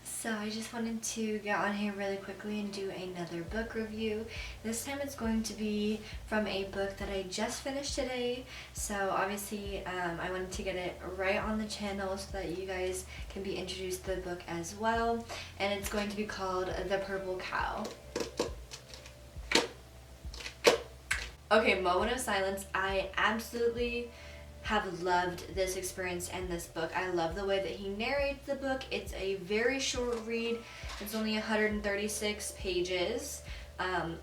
So I just wanted to get on here really quickly and do another book review. This time it's going to be from a book that I just finished today. So obviously I wanted to get it right on the channel so that you guys can be introduced to the book as well. And it's going to be called The Purple Cow. Okay, moment of silence. I absolutely have loved this experience and this book. I love the way that he narrates the book. It's a very short read. It's only 136 pages.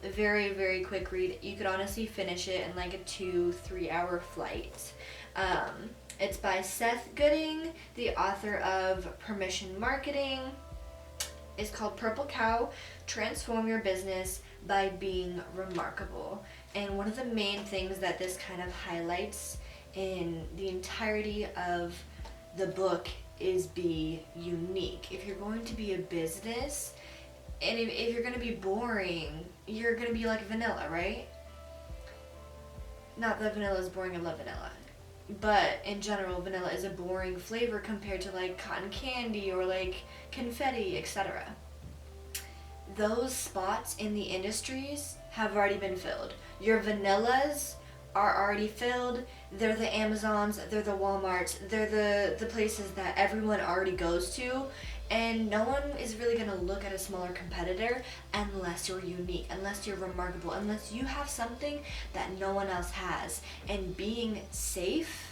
Very, very quick read. You could honestly finish it in like a 2-3 hour flight. It's by Seth Gooding, the author of Permission Marketing. It's called Purple Cow, Transform Your Business by Being Remarkable. And one of the main things that this kind of highlights in the entirety of the book is be unique. If you're going to be a business, and if you're going to be boring, you're going to be like vanilla, right? Not that vanilla is boring, I love vanilla. But in general, vanilla is a boring flavor compared to like cotton candy or like confetti, etc. Those spots in the industries have already been filled. Your vanillas are already filled. They're the Amazons, they're the Walmarts, they're the places that everyone already goes to, and no one is really going to look at a smaller competitor unless you're unique, unless you're remarkable, unless you have something that no one else has. And being safe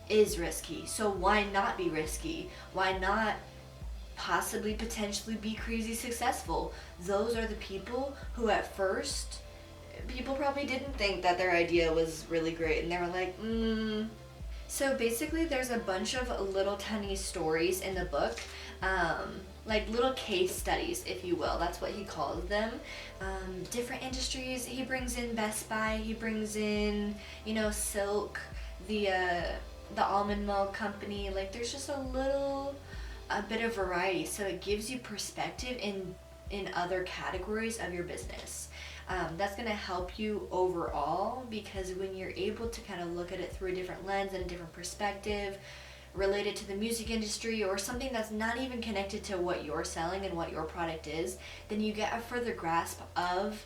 is risky, so why not be risky? Why not possibly potentially be crazy successful? Those are the people who at first people probably didn't think that their idea was really great, and they were like, So basically there's a bunch of little tiny stories in the book, like little case studies, if you will. That's what he calls them. Different industries. He brings in Best Buy, he brings in, Silk, the almond milk company. Like there's just a bit of variety, so it gives you perspective in other categories of your business. That's going to help you overall, because when you're able to kind of look at it through a different lens and a different perspective related to the music industry or something that's not even connected to what you're selling and what your product is, then you get a further grasp of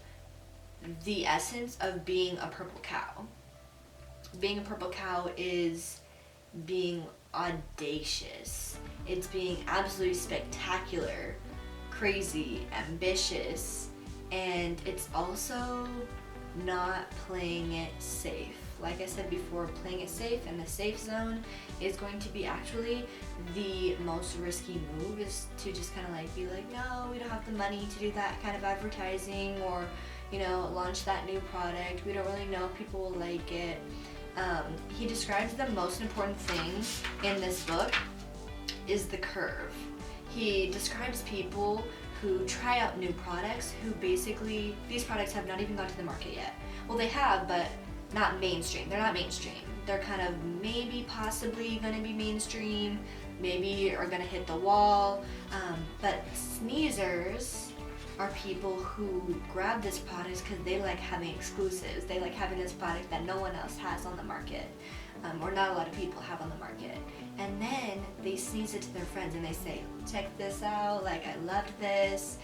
the essence of being a purple cow. Being a purple cow is being audacious. It's being absolutely spectacular, crazy, ambitious, and it's also not playing it safe. Like I said before, playing it safe in the safe zone is going to be actually the most risky move, is to just kind of like be like, no, we don't have the money to do that kind of advertising, or launch that new product. We don't really know if people will like it. He describes the most important thing in this book is the curve. He describes people who try out new products, who basically, these products have not even gone to the market yet. Well, they have, but not mainstream. They're not mainstream. They're kind of maybe possibly going to be mainstream, maybe are going to hit the wall. But sneezers are people who grab this product because they like having exclusives. They like having this product that no one else has on the market, or not a lot of people have on the market. And then they sneeze it to their friends and they say, check this out, like I loved this,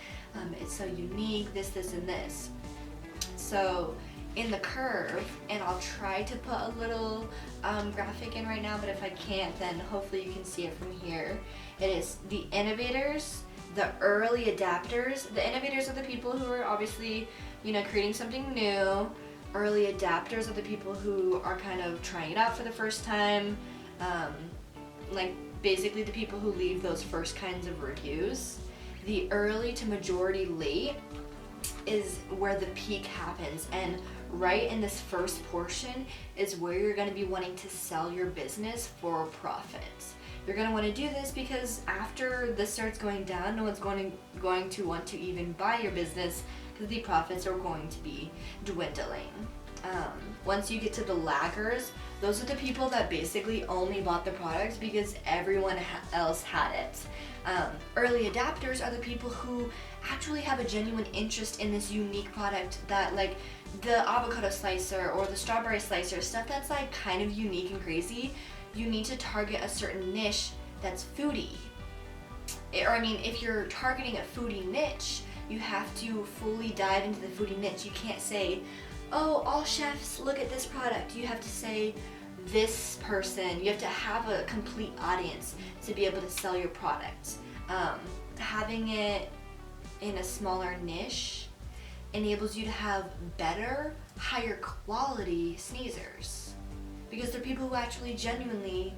it's so unique, this, and this. So in the curve, and I'll try to put a little graphic in right now, but if I can't, then hopefully you can see it from here. It is the innovators, the early adapters. The innovators are the people who are obviously, creating something new. Early adapters are the people who are kind of trying it out for the first time. Like basically the people who leave those first kinds of reviews. The early to majority late is where the peak happens, and right in this first portion is where you're going to be wanting to sell your business for profit. You're going to want to do this because after this starts going down, no one's going to want to even buy your business because the profits are going to be dwindling. Once you get to the laggers, those are the people that basically only bought the product because everyone else had it. Early adapters are the people who actually have a genuine interest in this unique product, that like the avocado slicer or the strawberry slicer, stuff that's like kind of unique and crazy. You need to target a certain niche that's foodie. if you're targeting a foodie niche, you have to fully dive into the foodie niche. You can't say, oh, all chefs look at this product. You have to say this person. You have to have a complete audience to be able to sell your product. Having it in a smaller niche enables you to have better, higher quality sneezers, because they're people who actually genuinely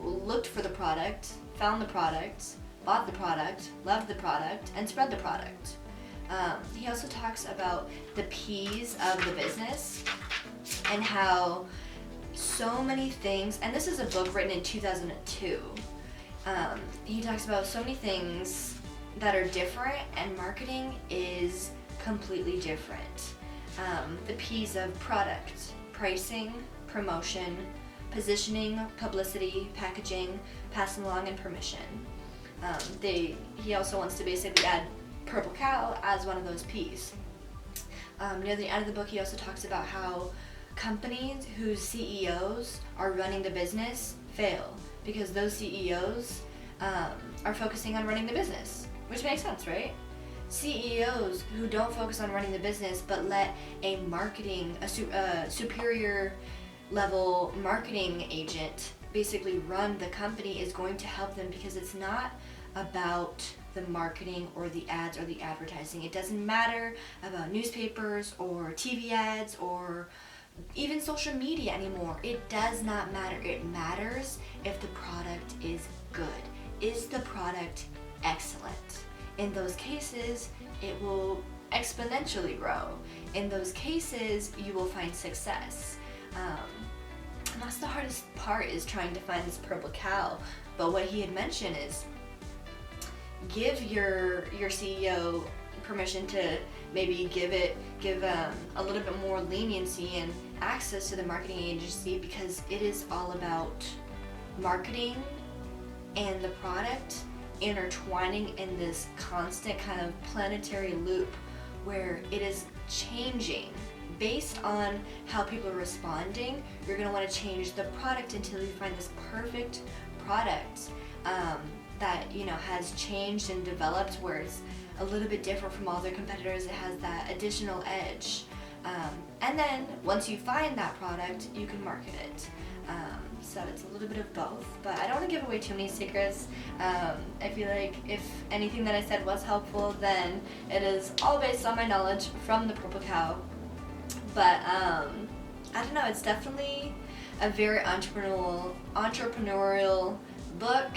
looked for the product, found the product, bought the product, loved the product, and spread the product. He also talks about the P's of the business and how so many things, and this is a book written in 2002, he talks about so many things that are different, and marketing is completely different. The P's of product: pricing, promotion, positioning, publicity, packaging, passing along, and permission. He also wants to basically add Purple Cow as one of those P's. Near the end of the book, he also talks about how companies whose CEOs are running the business fail because those CEOs are focusing on running the business, which makes sense, right? CEOs who don't focus on running the business but let a superior level marketing agent basically run the company is going to help them, because it's not about the marketing or the ads or the advertising. It doesn't matter about newspapers or TV ads or even social media anymore. It does not matter. It matters if the product is good. Is the product excellent? In those cases, it will exponentially grow. In those cases, you will find success. And that's the hardest part, is trying to find this purple cow. But what he had mentioned is give your CEO permission to maybe give a little bit more leniency and access to the marketing agency, because it is all about marketing and the product intertwining in this constant kind of planetary loop where it is changing based on how people are responding. You're going to want to change the product until you find this perfect product that has changed and developed, where it's a little bit different from all their competitors. It has that additional edge, and then once you find that product, you can market it. So it's a little bit of both, but I don't want to give away too many secrets. I feel like if anything that I said was helpful, then it is all based on my knowledge from the Purple Cow. But I don't know, it's definitely a very entrepreneurial book,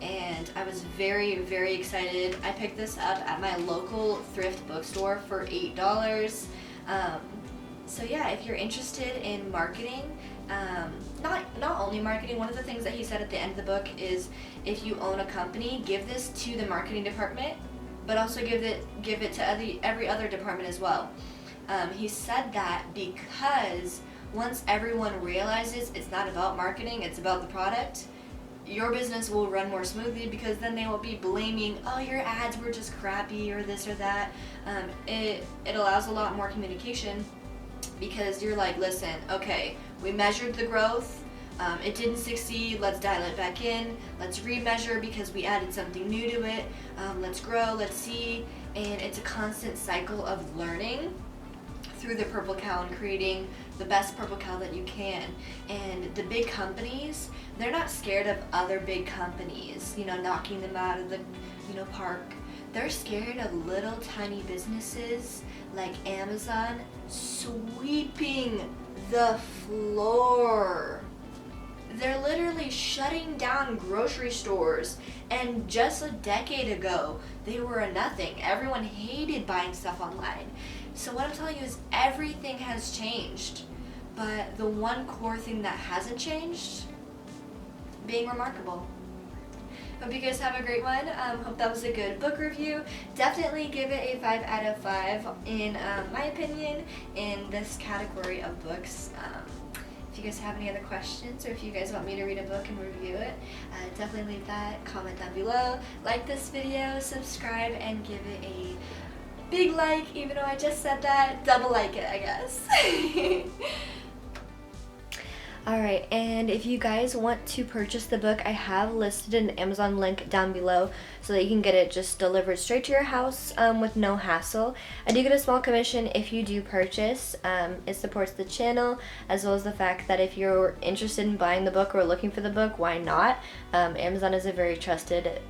and I was very, very excited. I picked this up at my local thrift bookstore for $8. So yeah, if you're interested in marketing, not only marketing, one of the things that he said at the end of the book is, if you own a company, give this to the marketing department, but also give it to every other department as well. He said that because once everyone realizes it's not about marketing, it's about the product, your business will run more smoothly, because then they won't be blaming, oh, your ads were just crappy or this or that. It allows a lot more communication, because you're like, listen, okay, we measured the growth, it didn't succeed, let's dial it back in, let's remeasure because we added something new to it, let's grow, let's see, and it's a constant cycle of learning through the Purple Cow and creating the best Purple Cow that you can. And the big companies, they're not scared of other big companies, knocking them out of the, park. They're scared of little tiny businesses like Amazon sweeping the floor. They're literally shutting down grocery stores, and just a decade ago, they were a nothing. Everyone hated buying stuff online. So what I'm telling you is everything has changed, but the one core thing that hasn't changed, being remarkable. Hope you guys have a great one. Hope that was a good book review. Definitely give it a 5 out of 5 in my opinion in this category of books. If you guys have any other questions, or if you guys want me to read a book and review it, definitely leave that comment down below. Like this video, subscribe, and give it a big like, even though I just said that. Double like it, I guess. Alright, and if you guys want to purchase the book, I have listed an Amazon link down below so that you can get it just delivered straight to your house with no hassle. I do get a small commission if you do purchase. It supports the channel, as well as the fact that if you're interested in buying the book or looking for the book, why not? Amazon is a very trusted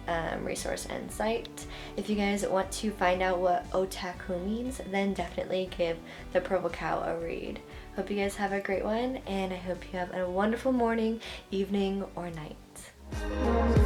resource and site. If you guys want to find out what otaku means, then definitely give The Purple Cow a read. Hope you guys have a great one, and I hope you have a wonderful morning, evening, or night.